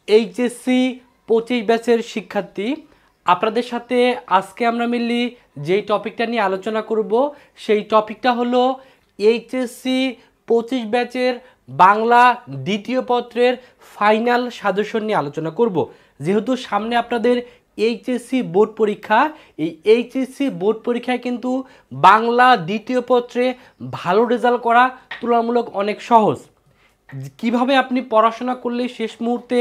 HSC 25 ব্যাচের শিক্ষার্থী, আপনাদের সাথে আজকে আমরা মিলি যেই টপিকটা নিয়ে আলোচনা করব সেই টপিকটা হলো এইচএসসি 25 ব্যাচের বাংলা দ্বিতীয় পত্রের ফাইনাল সাজেশন নিয়ে আলোচনা করব। যেহেতু সামনে আপনাদের এইচএসসি বোর্ড পরীক্ষা, এই এইচএসসি বোর্ড পরীক্ষায় কিন্তু বাংলা দ্বিতীয় পত্রে ভালো রেজাল্ট করা তুলনামূলক অনেক সহজ। কিভাবে আপনি পড়াশোনা করলে শেষ মুহূর্তে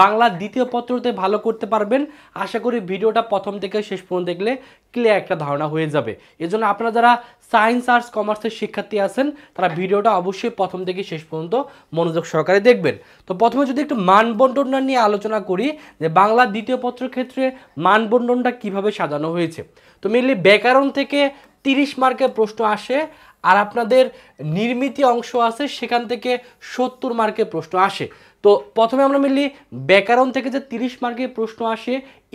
বাংলা দ্বিতীয় পত্রতে ভালো করতে পারবেন, আশা করি ভিডিওটা প্রথম থেকে শেষ পর্যন্ত দেখলে ক্লিয়ার একটা ধারণা হয়ে যাবে। এজন্য আপনারা যারা সায়েন্স আর্টস কমার্সের শিক্ষার্থী আছেন তারা ভিডিওটা অবশ্যই প্রথম থেকে শেষ পর্যন্ত মনোযোগ সহকারে দেখবেন। তো প্রথমে যদি একটু মানবন্টনটা নিয়ে আলোচনা করি যে বাংলা দ্বিতীয় পত্রের ক্ষেত্রে মানবন্টনটা কিভাবে সাজানো হয়েছে। তো মেনলি ব্যাকরণ থেকে 30 মার্কের প্রশ্ন আসে, আর আপনাদের নির্মিতি অংশ আছে সেখান থেকে 70 মার্কের প্রশ্ন আসে। তো প্রথমে আমরা মিলি ব্যাকরণ থেকে যে 30 মার্কের প্রশ্ন আসে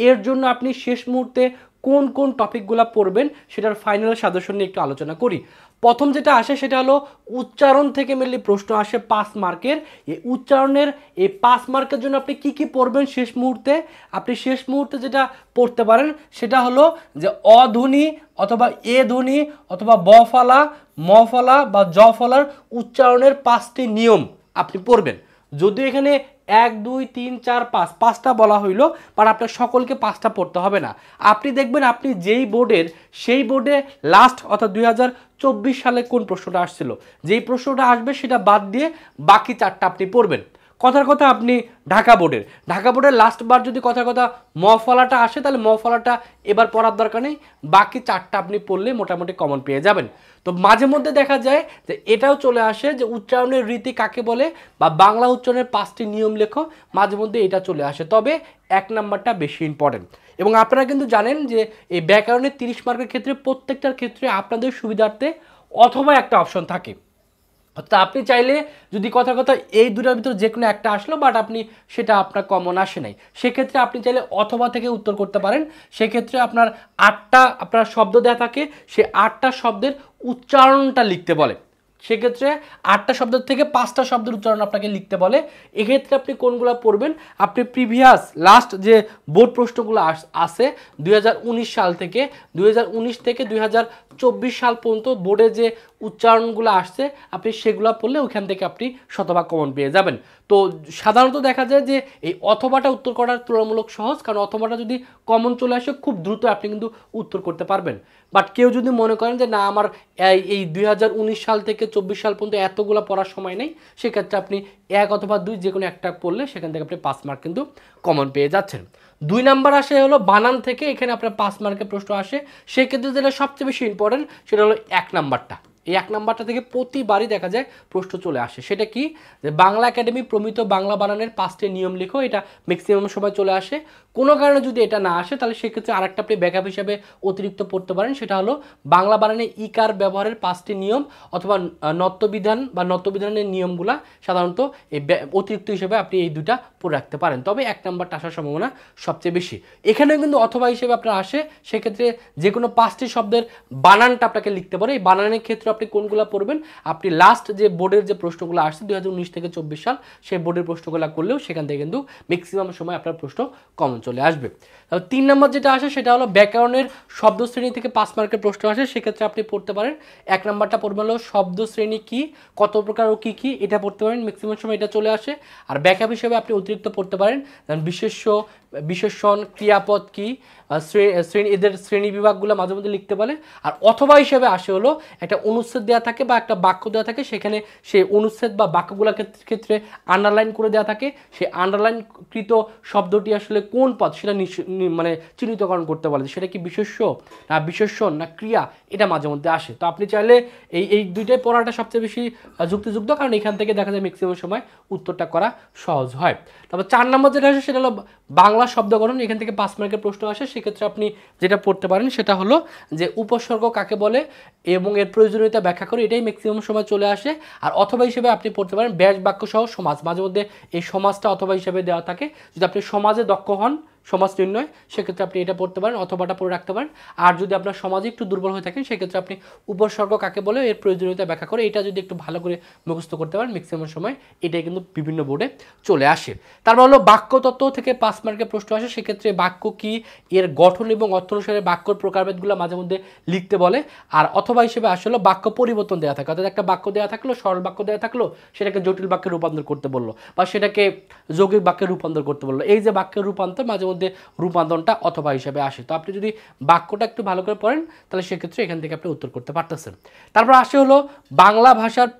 এর জন্য আপনি শেষ মুহূর্তে কোন কোন টপিকগুলো পড়বেন সেটার ফাইনাল সাজেশন নিয়ে একটু আলোচনা করি। প্রথম যেটা আসে সেটা হলো উচ্চারণ থেকে মেনলি প্রশ্ন আসে 5 মার্কের। এই উচ্চারণের এই 5 মার্কের জন্য আপনি কি কি পড়বেন শেষ মুহূর্তে, আপনি শেষ মুহূর্তে যেটা পড়তে পারেন সেটা হলো যে অধ্বনি অথবা এ ধ্বনি অথবা ব ফলা, ম ফলা বা জ ফলার উচ্চারণের 5টি নিয়ম আপনি পড়বেন। যদিও এখানে 1 2 3 4 5 5টা বলা হইলো, বাট আপনার সকলকে 5টা পড়তে হবে না। আপনি দেখবেন আপনি যেই বোর্ডের সেই বোর্ডে লাস্ট অর্থাৎ 2024 সালে কোন প্রশ্নটা আসছিল, যেই প্রশ্নটা আসবে সেটা বাদ দিয়ে বাকি 4টা আপনি পড়বেন। কথার কথা আপনি ঢাকা বোর্ডের লাস্ট বার যদি কথার কথা ম ফলাটা আসে তাহলে ম ফলাটা এবার পড়ার দরকার নেই, বাকি 4টা আপনি পড়লে মোটামুটি কমন পেয়ে যাবেন। তো মাঝে মধ্যে দেখা যায় যে এটাও চলে আসে যে উচ্চারণের রীতি কাকে বলে বা বাংলা উচ্চারণের 5টি নিয়ম লেখো, মাঝে মধ্যে এটা চলে আসে, তবে 1 নাম্বারটা বেশি ইম্পর্টেন্ট। এবং আপনারা কিন্তু জানেন যে এই ব্যাকরণের 30 মার্কের ক্ষেত্রে প্রত্যেকটার ক্ষেত্রে আপনাদের সুবিধার্থে অথবা একটা অপশন থাকে। অর্থাৎ আপনি চাইলে যদি কথা এই দুটার ভিতরে যে কোনো একটা আসলো বাট আপনি সেটা আপনার কমন আসে নাই, সেক্ষেত্রে আপনি চাইলে অথবা থেকে উত্তর করতে পারেন। সেক্ষেত্রে আপনার 8টা আপনার শব্দ দেওয়া থাকে, সে 8টা শব্দের উচ্চারণটা লিখতে বলে। সেক্ষেত্রে 8টা শব্দের থেকে 5টা শব্দের উচ্চারণ আপনাকে লিখতে বলে। এক্ষেত্রে আপনি কোনগুলো পড়বেন, আপনি প্রিভিয়াস লাস্ট যে বোর্ড প্রশ্নগুলো আসে 2019 সাল থেকে 2024 সাল পর্যন্ত বোর্ডে যে উচ্চারণগুলো আসছে আপনি সেগুলো পড়লে ওইখান থেকে আপনি শতভাগ কমন পেয়ে যাবেন। তো সাধারণত দেখা যায় যে এই অথবাটা উত্তর করার তুলনামূলক সহজ, কারণ অথবাটা যদি কমন চলে আসে খুব দ্রুত আপনি কিন্তু উত্তর করতে পারবেন। বাট কেউ যদি মনে করেন যে না আমার এই 2019 সাল থেকে 24 সাল পর্যন্ত এতগুলো পড়ার সময় নেই, সেক্ষেত্রে আপনি 1 অথবা 2 যে কোনো একটা পড়লে সেখান থেকে আপনি 5 মার্ক কিন্তু কমন পেয়ে যাচ্ছেন। 2 নাম্বার আসে হলো বানান থেকে, এখানে আপনার 5 মার্কের প্রশ্ন আসে। সেক্ষেত্রে যেটা সবচেয়ে বেশি ইম্পর্টেন্ট সেটা হলো 1 নাম্বারটা। এই 1 নাম্বারটা থেকে প্রতিবারই দেখা যায় প্রশ্ন চলে আসে। সেটা কি, যে বাংলা একাডেমি প্রমিত বাংলা বানানের 5টি নিয়ম লিখো, এটা ম্যাক্সিমাম সময় চলে আসে। কোনো কারণে যদি এটা না আসে তাহলে সেক্ষেত্রে আরেকটা আপনি ব্যাকআপ হিসাবে অতিরিক্ত পড়তে পারেন, সেটা হলো বাংলা বানানে ইকার ব্যবহারের 5টি নিয়ম অথবা নত্যবিধান বা নত্যবিধানের নিয়মগুলা সাধারণত এই অতিরিক্ত হিসেবে আপনি এই দুটা পড়ে রাখতে পারেন, তবে 1 নাম্বারটা আসার সম্ভাবনা সবচেয়ে বেশি। এখানেও কিন্তু অথবা হিসেবে আপনার আসে, সেক্ষেত্রে যে কোনো 5টি শব্দের বানানটা আপনাকে লিখতে পারে। এই বানানের ক্ষেত্রে আপনি কোনগুলো পড়বেন, আপনি লাস্ট যে বোর্ডের যে প্রশ্নগুলো আসছে 2019 থেকে 24 সাল সেই বোর্ডের প্রশ্নগুলো করলেও সেখান থেকে কিন্তু ম্যাক্সিমাম সময় আপনার প্রশ্ন কমন চলে আসবে। তাহলে 3 নম্বর যেটা আসে সেটা হলো ব্যাকরণের শব্দ শ্রেণী থেকে 5 মার্কের প্রশ্ন আসে। সেক্ষেত্রে আপনি পড়তে পারেন 1 নাম্বারটা পড়বেন হলো শব্দ শ্রেণী কি, কত প্রকার ও কি কি, এটা পড়তে পারেন, ম্যাক্সিমাম সময় এটা চলে আসে। আর ব্যাকআপ হিসেবে আপনি অতিরিক্ত পড়তে পারেন বিশেষ্য, বিশেষণ, ক্রিয়াপদ কি, শ্রেণী, এদের শ্রেণী বিভাগগুলো মাঝে মধ্যে লিখতে পারে। আর অথবা হিসেবে আসে হলো একটা অনুচ্ছেদ দেওয়া থাকে বা একটা বাক্য দেওয়া থাকে, সেখানে সেই অনুচ্ছেদ বা বাক্যগুলোর ক্ষেত্রে আন্ডারলাইন করে দেওয়া থাকে, সেই আন্ডারলাইনকৃত শব্দটি আসলে কোন পদ সেটা মানে চিহ্নিতকরণ করতে বলে, সেটা কি বিশেষ্য না বিশেষণ না ক্রিয়া, এটা মাঝে মধ্যে আসে। তো আপনি চাইলে এই দুইটাই পড়াটা সবচেয়ে বেশি যুক্তিযুক্ত, কারণ এখান থেকে দেখা যায় ম্যাক্সিমাম সময় উত্তরটা করা সহজ হয়। তারপর 4 নম্বর যেটা আসে সেটা হলো বাংলা শব্দ গঠন, এখান থেকে 5 মার্কের প্রশ্ন আসে। সেক্ষেত্রে আপনি যেটা পড়তে পারেন সেটা হলো যে উপসর্গ কাকে বলে এবং এর প্রয়োজনীয়তা ব্যাখ্যা করে, এটাই ম্যাক্সিমাম সময় চলে আসে। আর অথবা হিসেবে আপনি পড়তে পারেন ব্যাস বাক্য সহ সমাজ, মাঝে মধ্যে এই সমাজটা অথবা হিসেবে দেওয়া থাকে। যদি আপনি সমাজে দক্ষ হন, সমাজ নির্ণয়, সেক্ষেত্রে আপনি এটা পড়তে পারেন অথবা এটা পড়ে রাখতে পারেন। আর যদি আপনার সমাজে একটু দুর্বল হয়ে থাকেন সেক্ষেত্রে আপনি উপসর্গ কাকে বলে এর প্রয়োজনীয়তা ব্যাখ্যা করে এটা যদি একটু ভালো করে মুখস্থ করতে পারেন ম্যাক্সিমাম সময় এটাই কিন্তু বিভিন্ন বোর্ডে চলে আসে। তারপর হলো বাক্যতত্ত্ব থেকে 5 মার্কের প্রশ্ন আসে, সেক্ষেত্রে বাক্য কি, এর গঠন এবং অর্থ অনুসারে বাক্যর প্রকারভেদগুলো মাঝে মধ্যে লিখতে বলে। আর অথবা হিসেবে আসলে বাক্য পরিবর্তন দেওয়া থাকে, অর্থাৎ একটা বাক্য দেওয়া থাকলো, সরল বাক্য দেওয়া থাকলো, সেটাকে জটিল বাক্যে রূপান্তর করতে বললো বা সেটাকে যৌগিক বাক্যে রূপান্তর করতে বললো। এই যে বাক্যের রূপান্তর মাঝে মধ্যে রূপান্তরটা অথবা হিসেবে আসে। তো আপনি যদি বাক্যটা একটু ভালো করে পড়েন তাহলে সেক্ষেত্রে এখান থেকে আপনি উত্তর করতে পারতেছেন। তারপর আসে হলো বাংলা ভাষার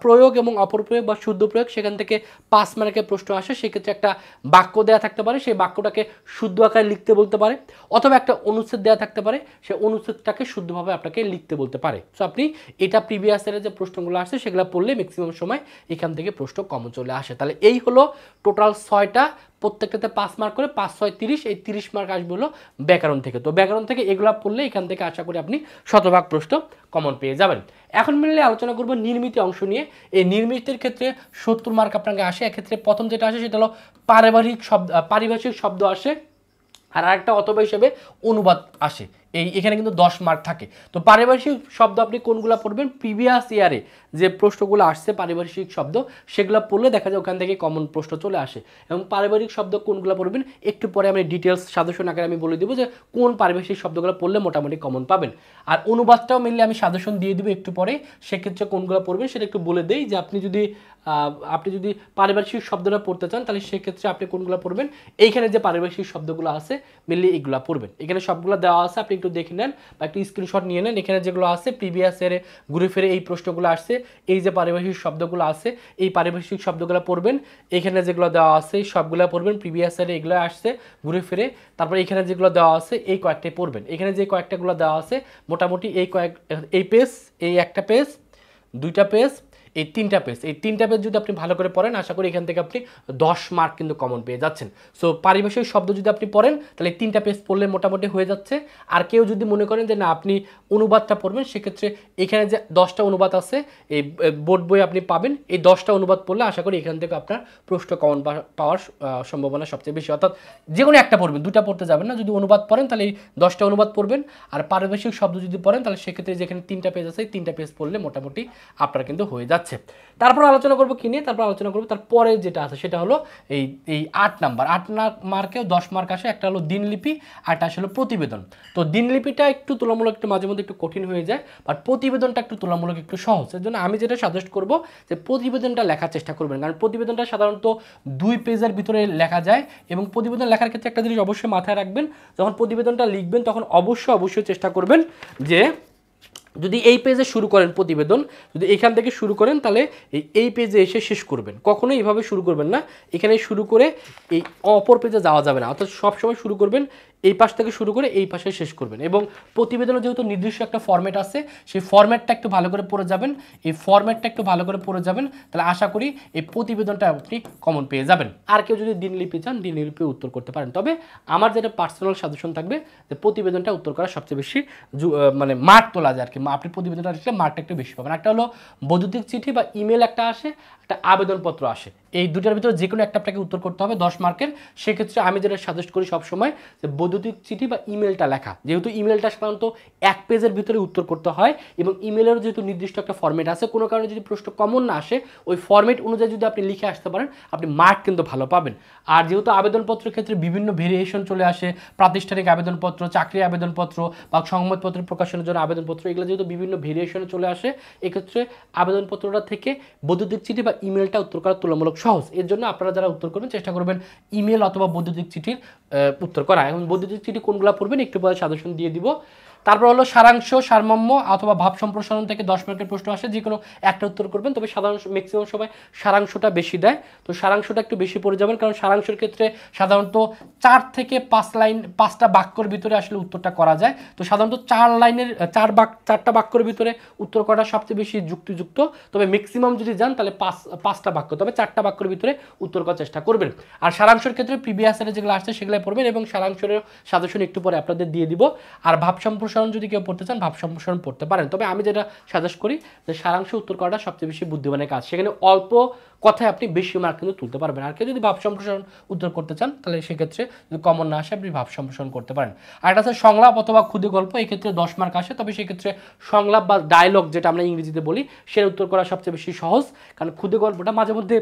প্রয়োগ এবং অপপ্রয়োগ বা শুদ্ধ প্রয়োগ, সেখান থেকে 5 মার্কের প্রশ্ন আসে। সেক্ষেত্রে একটা বাক্য দেওয়া থাকতে পারে, সেই বাক্যটাকে শুদ্ধ আকারে লিখতে বলতে পারে, অথবা একটা অনুচ্ছেদ দেওয়া থাকতে পারে, সেই অনুচ্ছেদটাকে শুদ্ধভাবে আপনাকে লিখতে বলতে পারে। সো আপনি এটা প্রিভিয়াস ইয়ারের যে প্রশ্নগুলো আসছে সেগুলো পড়লে ম্যাক্সিমাম সময় এখান থেকে প্রশ্ন কমন চলে আসে। তাহলে এই হলো টোটাল 6টা, প্রত্যেকটাতে 5 মার্ক করে, 5 6 30, এই 30 মার্ক আসবে হলো ব্যাকরণ থেকে। তো ব্যাকরণ থেকে এগুলো পড়লে এখান থেকে আশা করি আপনি শতভাগ প্রশ্ন কমন পেয়ে যাবেন। এখন মিললে আলোচনা করব নির্মিত অংশ নিয়ে। এই নির্মিতের ক্ষেত্রে 70 মার্ক আপনাকে আসে। এক্ষেত্রে প্রথম যেটা আসে সেটা হলো পারিভাষিক শব্দ আসে, আর আরেকটা অথবা হিসেবে অনুবাদ আসে। এখানে কিন্তু 10 মার্ক থাকে। তো পারিভাষিক শব্দ আপনি কোনগুলো পড়বেন, প্রিভিয়াস ইয়ারে যে প্রশ্নগুলো আসছে পারিভাষিক শব্দ সেগুলো পড়লে দেখা যায় ওখান থেকে কমন প্রশ্ন চলে আসে। এবং পারিবারিক শব্দ কোনগুলো পড়বেন একটু পরে আমি ডিটেলস সাজেশন আকারে আমি বলে দেবো যে কোন পারিভাষিক শব্দগুলো পড়লে মোটামুটি কমন পাবেন। আর অনুবাদটাও মিললে আমি সাজেশন দিয়ে দেবো একটু পরে, সেক্ষেত্রে কোনগুলো পড়বেন সেটা একটু বলে দেই যে আপনি যদি পারিভাষিক শব্দটা পড়তে চান তাহলে সেক্ষেত্রে আপনি কোনগুলো পড়বেন, এইখানে যে পারিভাষিক শব্দগুলো আছে মিললে এগুলো পড়বেন। এখানে সবগুলো দেওয়া আছে, আপনি একটু দেখে নেন বা একটু স্ক্রিনশট নিয়ে নেন। এখানে যেগুলো আছে প্রিভিয়াস ইয়ারে ঘুরে ফিরে এই প্রশ্নগুলো আসছে, এই যে পারিভাষিক শব্দগুলো আছে এই পারিভাষিক শব্দগুলো পড়বেন। এখানে যেগুলো দেওয়া আছে সবগুলো পড়বেন, প্রিভিয়াস ইয়ারে এগুলো আসছে ঘুরে ফিরে। তারপর এখানে যেগুলো দেওয়া আছে এই কয়েকটাই পড়বেন। এখানে যে কয়েকটাগুলো দেওয়া আছে মোটামুটি এই পেজ, এই একটা পেজ, দুইটা পেজ, এই 3টা পেজ, এই 3টা পেজ যদি আপনি ভালো করে পড়েন আশা করি এখান থেকে আপনি 10 মার্ক কিন্তু কমন পেয়ে যাচ্ছেন। সো পারিভাষিক শব্দ যদি আপনি পড়েন তাহলে 3টা পেজ পড়লে মোটামুটি হয়ে যাচ্ছে। আর কেউ যদি মনে করেন যে না আপনি অনুবাদটা পড়বেন সেক্ষেত্রে এখানে যে 10টা অনুবাদ আছে এই বোর্ড বই আপনি পাবেন, এই 10টা অনুবাদ পড়লে আশা করি এখান থেকে আপনার প্রশ্ন কমন পাওয়ার সম্ভাবনা সবচেয়ে বেশি। অর্থাৎ যে কোনো একটা পড়বেন, দুটা পড়তে যাবেন না। যদি অনুবাদ পড়েন তাহলে এই 10টা অনুবাদ পড়বেন, আর পারিভাষিক শব্দ যদি পড়েন তাহলে সেক্ষেত্রে যেখানে 3টা পেজ আছে 3টা পেজ পড়লে মোটামুটি আপনার কিন্তু হয়ে যাচ্ছে। তারপর আলোচনা করবো কি নিয়ে, তারপর আলোচনা করবো তারপরে যেটা আছে সেটা হলো এই 8 নাম্বার 8 মার্কেও 10 মার্ক আসে। একটা হলো দিনলিপি আর একটা আসলে প্রতিবেদন। তো দিনলিপিটা একটু তুলনামূলক একটু মাঝে মধ্যে একটু কঠিন হয়ে যায়, বাট প্রতিবেদনটা একটু তুলনামূলক একটু সহজ। এর জন্য আমি যেটা সাজেস্ট করবো যে প্রতিবেদনটা লেখার চেষ্টা করবেন, কারণ প্রতিবেদনটা সাধারণত 2 পেজের ভিতরে লেখা যায়। এবং প্রতিবেদন লেখার ক্ষেত্রে একটা জিনিস অবশ্যই মাথায় রাখবেন, যখন প্রতিবেদনটা লিখবেন তখন অবশ্যই চেষ্টা করবেন যে যদি এই পেজে শুরু করেন প্রতিবেদন, যদি এখান থেকে শুরু করেন তাহলে এই পেজে এসে শেষ করবেন। কখনোই এইভাবে শুরু করবেন না, এখানে শুরু করে এই অপর পেজে যাওয়া যাবে না। অর্থাৎ সবসময় শুরু করবেন এই পাশ থেকে শুরু করে এই পাশে শেষ করবেন। এবং প্রতিবেদনে যেহেতু নির্দিষ্ট একটা ফরম্যাট আছে সেই ফরম্যাটটা একটু ভালো করে পড়ে যাবেন, এই ফরম্যাটটা একটু ভালো করে পড়ে যাবেন, তাহলে আশা করি এই প্রতিবেদনটা আপনি কমন পেয়ে যাবেন। আর কেউ যদি দিনলিপি চান দিনলিপি উত্তর করতে পারেন, তবে আমার যেটা পার্সোনাল সাজেশন থাকবে যে প্রতিবেদনটা উত্তর করা সবচেয়ে বেশি মানে মার্ক তোলা যায় আর কি। আপনি প্রতিবেদনটা লিখলে মার্কটা একটু বেশি পাবেন। একটা হলো বৈদ্যুতিক চিঠি বা ইমেল একটা আসে, একটা আবেদনপত্র আসে, এই দুটার ভিতরে যে কোনো একটা আপনাকে উত্তর করতে হবে 10 মার্কের। সেক্ষেত্রে আমি যেটা সাজেস্ট করি সবসময় যে বৈদ্যুতিক চিঠি বা ইমেলটা লেখা, যেহেতু ইমেলটা সাধারণত 1 পেজের ভিতরে উত্তর করতে হয় এবং ইমেলেরও যেহেতু নির্দিষ্ট একটা ফরম্যাট আছে, কোনো কারণে যদি প্রশ্ন কমন না আসে ওই ফরম্যাট অনুযায়ী যদি আপনি লিখে আসতে পারেন আপনি মার্ক কিন্তু ভালো পাবেন। আর যেহেতু আবেদনপত্রের ক্ষেত্রে বিভিন্ন ভেরিয়েশন চলে আসে, প্রাতিষ্ঠানিক আবেদনপত্র, চাকরি আবেদনপত্র বা সংবাদপত্র প্রকাশনের জন্য আবেদনপত্র, এগুলো যেহেতু বিভিন্ন ভেরিয়েশনে চলে আসে, এক্ষেত্রে আবেদনপত্রটা থেকে বৈদ্যুতিক চিঠি বা ইমেলটা উত্তর করা তুলনামূলক সহজ। এর জন্য আপনারা যারা উত্তর করবেন চেষ্টা করবেন ইমেল অথবা বৈদ্যুতিক চিঠির উত্তর করা। এখন বৈদ্যুতিক চিঠি কোনগুলো পড়বেন একটু পরে সাজেশন দিয়ে দিব। তারপর হলো সারাংশ, সারমর্ম অথবা ভাব সম্প্রসারণ থেকে 10 মার্কের প্রশ্ন আসে, যে কোনো একটা উত্তর করবেন, তবে সাধারণ ম্যাক্সিমাম সবাই সারাংশটা বেশি দেয়। তো সারাংশটা একটু বেশি পড়ে যাবেন, কারণ সারাংশের ক্ষেত্রে সাধারণত 4 থেকে 5 লাইন 5টা বাক্যর ভিতরে আসলে উত্তরটা করা যায়। তো সাধারণত 4টা বাক্যর ভিতরে উত্তর করা সবচেয়ে বেশি যুক্তিযুক্ত, তবে ম্যাক্সিমাম যদি যান তাহলে 5টা বাক্য, তবে 4টা বাক্যর ভিতরে উত্তর করার চেষ্টা করবেন। আর সারাংশের ক্ষেত্রে প্রিভিয়াস ইয়ারে যেগুলো আসছে সেগুলো পড়বেন এবং সারাংশের সাজেশন একটু পরে আপনাদের দিয়ে দিব। আর ভাব সম্প্রসারণ সম্প্রসারণ যদি কেউ পড়তে চান ভাব সম্প্রসারণ পড়তে পারেন। তবে আমি যেটা সাজেস্ট করি যে সারাংশে উত্তর করাটা সবচেয়ে বেশি বুদ্ধিমানের কাজ, সেখানে অল্প কথায় আপনি বেশি মার্ক কিন্তু তুলতে পারবেন। আর কেউ যদি ভাব সম্প্রসারণ উত্তর করতে চান তাহলে সেক্ষেত্রে যদি কমন না আসে আপনি ভাব সম্প্রসারণ করতে পারেন। আর এটা আছে সংলাপ অথবা ক্ষুদে গল্প, এই ক্ষেত্রে 10 মার্ক আসে। তবে সেক্ষেত্রে সংলাপ বা ডায়লগ যেটা আমরা ইংরেজিতে বলি সেটা উত্তর করা সবচেয়ে বেশি সহজ, কারণ ক্ষুদে গল্পটা মাঝে মধ্যে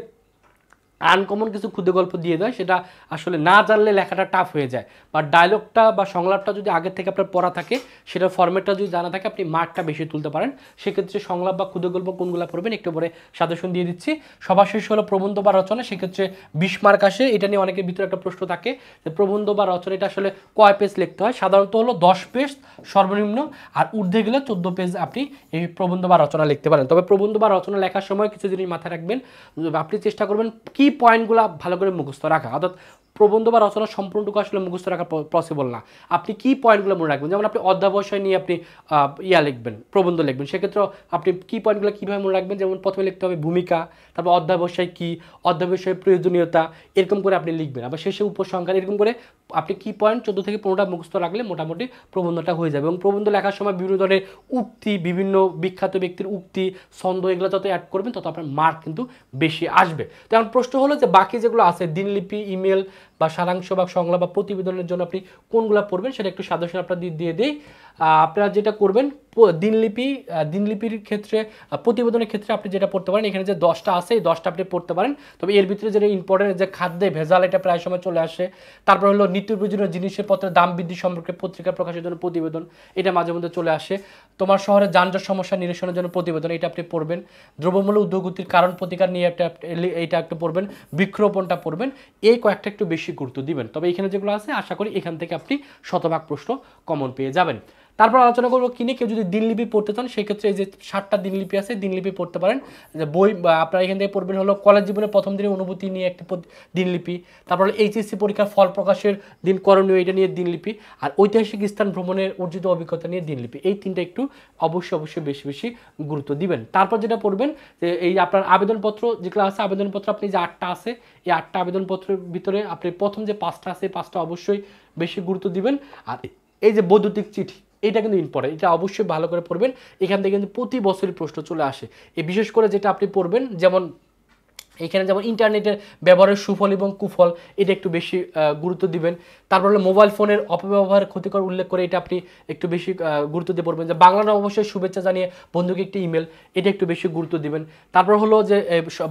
আনকমন কিছু ক্ষুদে গল্প দিয়ে দেয়, সেটা আসলে না জানলে লেখাটা টাফ হয়ে যায়। বা ডায়লগটা বা সংলাপটা যদি আগের থেকে আপনার পড়া থাকে, সেটার ফরম্যাটটা যদি জানা থাকে, আপনি মার্কটা বেশি তুলতে পারেন। সেক্ষেত্রে সংলাপ বা ক্ষুদে গল্প কোনগুলো পড়বেন একটু পরে সাজেশন দিয়ে দিচ্ছি। সবার শেষ হলো প্রবন্ধ বা রচনা, সেক্ষেত্রে 20 মার্ক আসে। এটা নিয়ে অনেকের ভিতরে একটা প্রশ্ন থাকে যে প্রবন্ধ বা রচনা এটা আসলে কয় পেজ লিখতে হয়। সাধারণত হলো 10 পেজ সর্বনিম্ন, আর ঊর্ধ্বে গেলে 14 পেজ আপনি এই প্রবন্ধ বা রচনা লিখতে পারেন। তবে প্রবন্ধ বা রচনা লেখার সময় কিছু জিনিস মাথায় রাখবেন, আপনি চেষ্টা করবেন কি পয়েন্টগুলো ভালো করে মুখস্থ রাখা। অর্থাৎ প্রবন্ধ বা রচনা সম্পূর্ণটুকু আসলে মুখস্থ রাখা পসিবল না। আপনি কি পয়েন্টগুলো মনে রাখবেন, যেমন আপনি অধ্যাবসায় নিয়ে আপনি লিখবেন, প্রবন্ধ লিখবেন, সেক্ষেত্রে আপনি কি পয়েন্টগুলো কীভাবে মনে রাখবেন, যেমন প্রথমে লিখতে হবে ভূমিকা, তারপর অধ্যাবসায় কী, অধ্যাবসায় প্রয়োজনীয়তা, এরকম করে আপনি লিখবেন। আবার শেষে উপসংহার, এরকম করে আপনি কি পয়েন্ট 14 থেকে 15টা মুখস্থ রাখলে মোটামুটি প্রবন্ধটা হয়ে যাবে। এবং প্রবন্ধ লেখার সময় বিভিন্ন ধরনের উক্তি, বিভিন্ন বিখ্যাত ব্যক্তির উক্তি, ছন্দ, এগুলো যত অ্যাড করবেন তত আপনার মার্ক কিন্তু বেশি আসবে। তো এখন প্রশ্ন হলো যে বাকি যেগুলো আছে দিনলিপি, ইমেল বা সারাংশ বা সংলাপ বা প্রতিবেদনের জন্য আপনি কোনগুলো পড়বেন সেটা একটু সাজেশন আপনার দিয়ে দিই। আপনারা যেটা করবেন দিনলিপির ক্ষেত্রে, প্রতিবেদনের ক্ষেত্রে আপনি যেটা পড়তে পারেন, এখানে যে 10টা আছে এই 10টা আপনি পড়তে পারেন। তবে এর ভিতরে যেটা ইম্পর্টেন্ট যে খাদ্যে ভেজাল, এটা প্রায় সময় চলে আসে। তারপর হলো নিত্য প্রয়োজনীয় জিনিসের পত্রের দাম বৃদ্ধি সম্পর্কে পত্রিকা প্রকাশের জন্য প্রতিবেদন, এটা মাঝে মধ্যে চলে আসে। তোমার শহরে যানজট সমস্যা নিরসনের জন্য প্রতিবেদন, এটা আপনি পড়বেন। দ্রব্যমূল্য ঊর্ধ্বগতির কারণ প্রতিকার নিয়ে এইটা একটু পড়বেন। বৃক্ষরোপণটা পড়বেন। এই কয়েকটা একটু বেশি গুরুত্ব দিবেন। তবে এখানে যেগুলো আছে আশা করি এখান থেকে আপনি শতভাগ প্রশ্ন কমন পেয়ে যাবেন। তারপর আলোচনা করবো কিনে কেউ যদি দিনলিপি পড়তে চান, সেক্ষেত্রে এই যে 7টা দিনলিপি আছে, দিনলিপি পড়তে পারেন। যে বই আপনারা এখান থেকে পড়বেন হলো কলেজ জীবনের প্রথম দিনের অনুভূতি নিয়ে একটি দিনলিপি, তারপর হলো এইচএসসি পরীক্ষার ফল প্রকাশের দিন করণীয়, এটা নিয়ে দিনলিপি, আর ঐতিহাসিক স্থান ভ্রমণের অর্জিত অভিজ্ঞতা নিয়ে দিনলিপি। এই তিনটা একটু অবশ্যই বেশি বেশি গুরুত্ব দিবেন। তারপর যেটা পড়বেন যে এই আপনার আবেদনপত্র যেগুলো আছে, আবেদনপত্র আপনি যে 8টা আছে, এই 8টা আবেদনপত্রের ভিতরে আপনি প্রথম যে 5টা আছে, 5টা অবশ্যই বেশি গুরুত্ব দিবেন। আর এই যে বৈদ্যুতিক চিঠি, এটা কিন্তু ইম্পর্টেন্ট, এটা অবশ্যই ভালো করে পড়বেন। এখান থেকে কিন্তু প্রতি বছরই প্রশ্ন চলে আসে। এই বিশেষ করে যেটা আপনি পড়বেন, যেমন এখানে যেমন ইন্টারনেটের ব্যবহারের সুফল এবং কুফল, এটা একটু বেশি গুরুত্ব দিবেন। তারপর হলো মোবাইল ফোনের অপব্যবহার ক্ষতিকর উল্লেখ করে, এটা আপনি একটু বেশি গুরুত্ব দিয়ে পড়বেন। যে বাংলা অবশ্যই শুভেচ্ছা জানিয়ে বন্ধুকে একটি ইমেল, এটা একটু বেশি গুরুত্ব দিবেন। তারপর হলো যে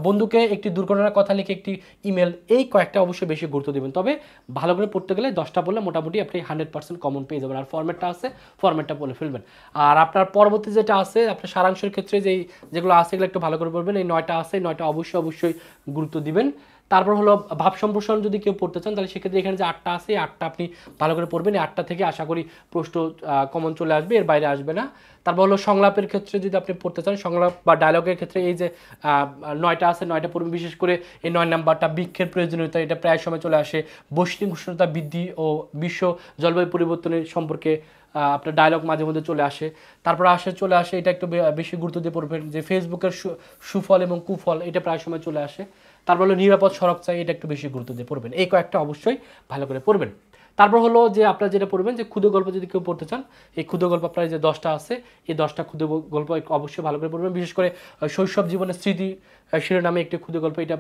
বন্ধুকে একটি দুর্ঘটনার কথা লিখে একটি ইমেল, এই কয়েকটা অবশ্যই বেশি গুরুত্ব দিবেন। তবে ভালো করে পড়তে গেলে 10টা পড়লে মোটামুটি আপনি 100% কমন পেয়ে যাবেন। আর ফরম্যাটটা আছে, ফরম্যাটটা পড়ে ফেলবেন। আর আপনার পরবর্তী যেটা আছে আপনার সারাংশের ক্ষেত্রে যেগুলো আছে এগুলো একটু ভালো করে পড়বেন। এই 9টা আছে, এই 9টা অবশ্যই গুরুত্ব দিবেন। তারপর হলো ভাব সম্প্রসারণ যদি কেউ পড়তে চান, তাহলে সেক্ষেত্রে এখানে যে 8টা আছে, এই 8টা আপনি ভালো করে পড়বেন। এই 8টা থেকে আশা করি প্রশ্ন কমন চলে আসবে, এর বাইরে আসবে না। তারপর হলো সংলাপের ক্ষেত্রে যদি আপনি পড়তে চান, সংলাপ বা ডায়লগের ক্ষেত্রে এই যে 9টা আছে, 9টা পড়বেন। বিশেষ করে এই 9 নাম্বারটা বৃক্ষের প্রয়োজনীয়তা, এটা প্রায় সময় চলে আসে। বৈশ্বিক উষ্ণতা বৃদ্ধি ও বিশ্ব জলবায়ু পরিবর্তনের সম্পর্কে আপনার ডায়লগ মাঝে মধ্যে চলে আসে। তারপর চলে আসে, এটা একটু বেশি গুরুত্ব দিয়ে পড়বেন যে ফেসবুকের সুফল এবং কুফল, এটা প্রায় সময় চলে আসে। তারপর হলো নিরাপদ সড়ক চাই, এটা একটু বেশি গুরুত্ব দিয়ে পড়বেন। এই কয়েকটা অবশ্যই ভালো করে পড়বেন। তারপর হলো যে আপনারা যেটা পড়বেন যে ক্ষুদ্র গল্প যদি কেউ পড়তে চান, এই ক্ষুদ্র গল্প আপনার যে 10টা আছে, এই 10টা ক্ষুদ্র গল্প অবশ্যই ভালো করে পড়বেন। বিশেষ করে শৈশব জীবনের স্মৃতি শিরোনামে একটি ক্ষুদ্র গল্প, এটা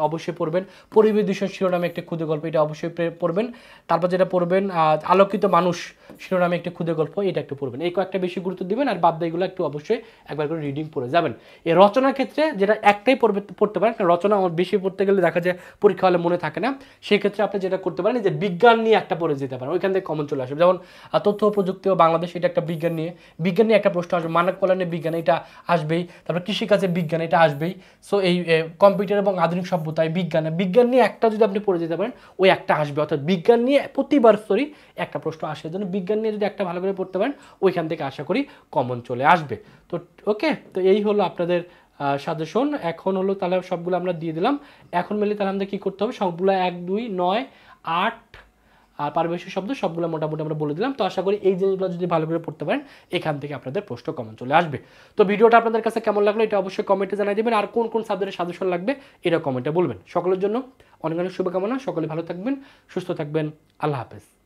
অবশ্যই পড়বেন। পরিবেশ দূষণ শিরোনামে একটি ক্ষুদ্র গল্প, এটা অবশ্যই পড়বেন। তারপর যেটা পড়বেন আলোকিত মানুষ শিরোনামে একটি ক্ষুদ্র গল্প, এটা একটু পড়বেন। এই কয়েকটা বেশি গুরুত্ব দিবেন। আর বাদ এগুলো একটু অবশ্যই একবার করে রিডিং পড়ে যাবেন। এই রচনার ক্ষেত্রে যেটা একটাই পড়তে পারেন, কারণ রচনা বেশি পড়তে গেলে দেখা যায় পরীক্ষা হলে মনে থাকে না। সেই ক্ষেত্রে আপনি যেটা করতে পারেন যে বিজ্ঞান নিয়ে একটা পড়ে যেতে পারেন, ওইখান থেকে কমন চলে আসবে। যেমন তথ্য প্রযুক্তি ও বাংলাদেশ, এটা একটা বিজ্ঞান নিয়ে একটা প্রশ্ন আসবে। মানব কল্যাণের বিজ্ঞান, এটা আসবেই। তারপর কৃষিকাজে বিজ্ঞান, এটা আসবেই। সো এই কম্পিউটার এবং আধুনিক সভ্যতায় বিজ্ঞান নিয়ে একটা যদি আপনি পড়ে যেতে পারেন, ওই একটা আসবে। অর্থাৎ বিজ্ঞান নিয়ে প্রতিবার একটা প্রশ্ন আসে, জন্য বিজ্ঞান নিয়ে যদি একটা ভালো করে পড়তে পারেন, ওইখান থেকে আশা করি কমন চলে আসবে। তো ওকে, তো এই হলো আপনাদের সাজেশন। এখন হলো তাহলে সবগুলো আমরা দিয়ে দিলাম। এখন মিলে তাহলে আমাদের কী করতে হবে, সবগুলো 1, 2, 9, 8 আর পারিভাষিক শব্দ সবগুলো মোটামুটি আমরা বলে দিলাম। তো আশা করি এই জিনিসগুলো যদি ভালো করে পড়তে পারেন, এখান থেকে আপনাদের প্রশ্ন কমন চলে আসবে। তো ভিডিওটা আপনাদের কাছে কেমন লাগলো এটা অবশ্যই কমেন্টে জানিয়ে দেবেন। আর কোন কোন সাবজেক্টের সাজেশন লাগবে এটা কমেন্টে বলবেন। সকলের জন্য অনেক অনেক শুভকামনা। সকলে ভালো থাকবেন, সুস্থ থাকবেন। আল্লাহ হাফেজ।